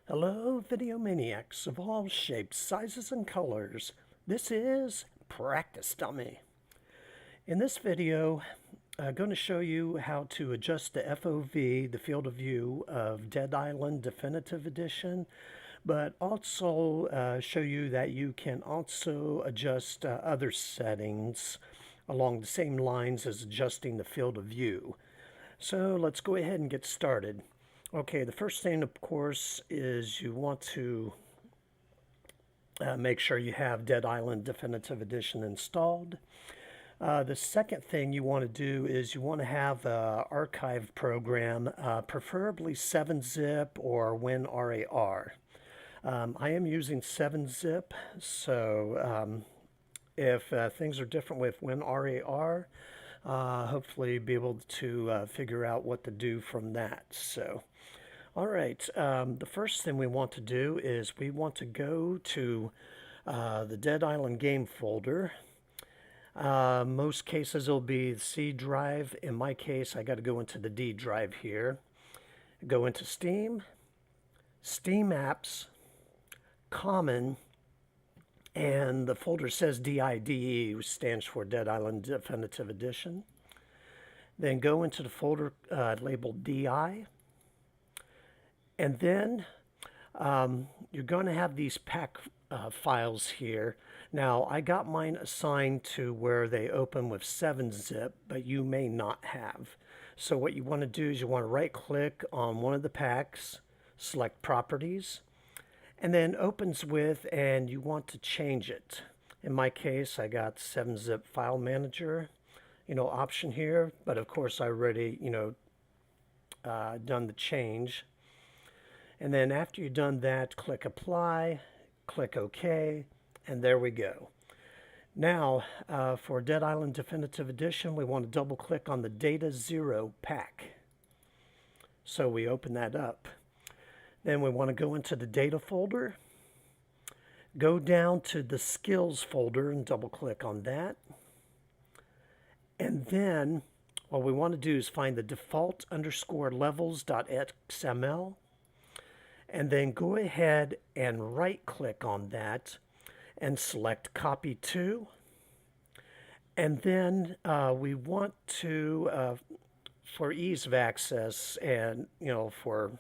Hello, video maniacs of all shapes, sizes, and colors. This is Practice Dummy. In this video, I'm going to show you how to adjust the FOV, the field of view of Dead Island Definitive Edition, but also show you that you can also adjust other settings along the same lines as adjusting the field of view. So let's go ahead and get started. Okay, the first thing, of course, is you want to make sure you have Dead Island Definitive Edition installed. The second thing you want to do is you want to have an archive program, preferably 7-zip or WinRAR. I am using 7-zip, so if things are different with WinRAR, hopefully be able to figure out what to do from that. So. All right, the first thing we want to do is we want to go to the Dead Island game folder. Most cases it'll be the C drive. In my case, I got to go into the D drive here. Go into Steam, Steam Apps, Common, and the folder says DIDE, which stands for Dead Island Definitive Edition. Then go into the folder labeled DI. And then you're going to have these pack files here. Now, I got mine assigned to where they open with 7-zip, but you may not have. So what you want to do is you want to right-click on one of the packs, select Properties, and then Opens With, and you want to change it. In my case, I got 7-zip File Manager, option here, but of course I already, done the change. And then after you've done that, click Apply, click OK, and there we go. Now, for Dead Island Definitive Edition, we want to double click on the Data 0 pack. So we open that up. Then we want to go into the Data folder, go down to the Skills folder and double click on that. And then what we want to do is find the default _ levels.xml. And then go ahead and right click on that and select copy to. And then we want to, for ease of access and, for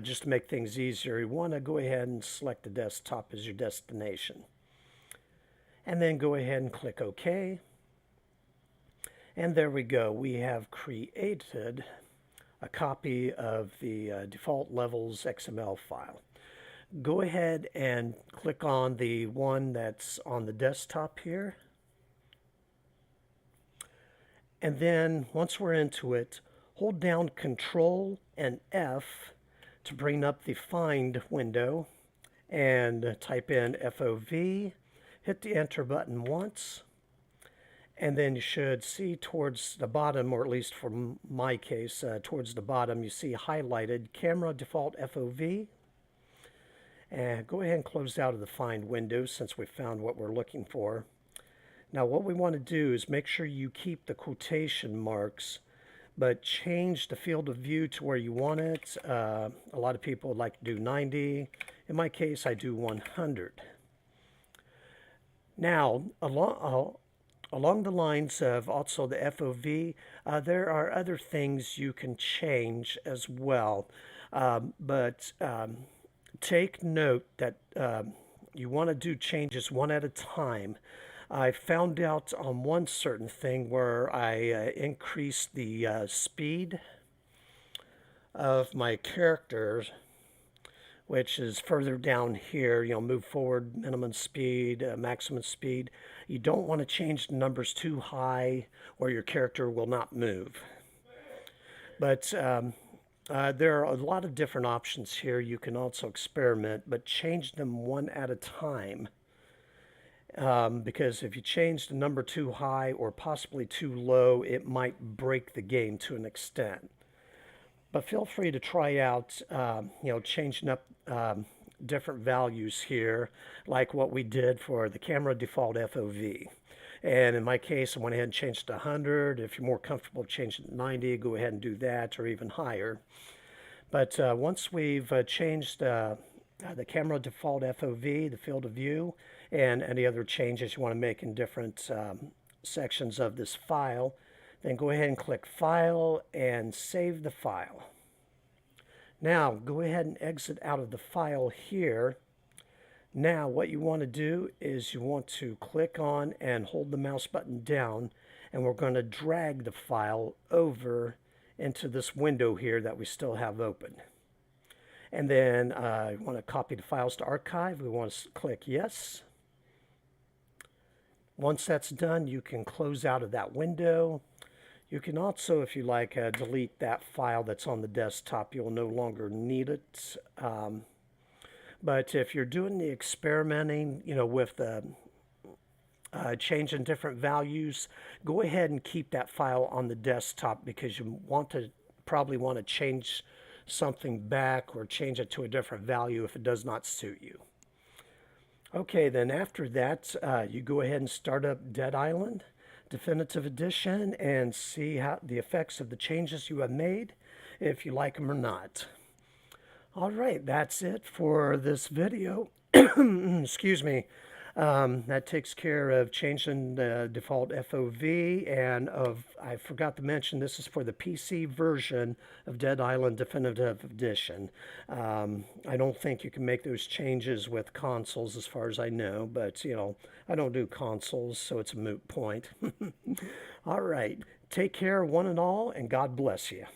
just to make things easier, we want to go ahead and select the desktop as your destination. And then go ahead and click OK. And there we go. We have created a copy of the default levels XML file. Go ahead and click on the one that's on the desktop here. And then once we're into it, hold down Control and F to bring up the Find window and type in FOV. Hit the Enter button once. And then you should see towards the bottom, or at least for my case, towards the bottom, you see highlighted Camera Default FOV. And go ahead and close out of the Find window since we found what we're looking for. Now what we want to do is make sure you keep the quotation marks, but change the field of view to where you want it. A lot of people would like to do 90. In my case, I do 100. Now, along the lines of also the FOV, there are other things you can change as well. But take note that you want to do changes one at a time. I found out on one certain thing where I increased the speed of my characters, which is further down here, move forward, minimum speed, maximum speed. You don't want to change the numbers too high or your character will not move. But there are a lot of different options here. You can also experiment, but change them one at a time. Because if you change the number too high or possibly too low, it might break the game to an extent. But feel free to try out, changing up different values here, like what we did for the camera default FOV. And in my case, I went ahead and changed it to 100. If you're more comfortable changing it to 90, go ahead and do that, or even higher. But once we've changed the camera default FOV, the field of view, and any other changes you want to make in different sections of this file, then go ahead and click File and save the file. Now go ahead and exit out of the file here. Now what you want to do is you want to click on and hold the mouse button down, and we're going to drag the file over into this window here that we still have open. And then you want to copy the files to archive. We want to click yes. Once that's done, you can close out of that window. You can also, if you like, delete that file that's on the desktop. You'll no longer need it. But if you're doing the experimenting, with the changing different values, go ahead and keep that file on the desktop, because you probably want to change something back or change it to a different value if it does not suit you. Okay, then after that, you go ahead and start up Dead Island Definitive Edition and see how the effects of the changes you have made, if you like them or not. All right, that's it for this video. Excuse me. That takes care of changing the default FOV, and I forgot to mention, this is for the PC version of Dead Island Definitive Edition. I don't think you can make those changes with consoles as far as I know, but I don't do consoles, so it's a moot point. All right, take care one and all, and God bless you.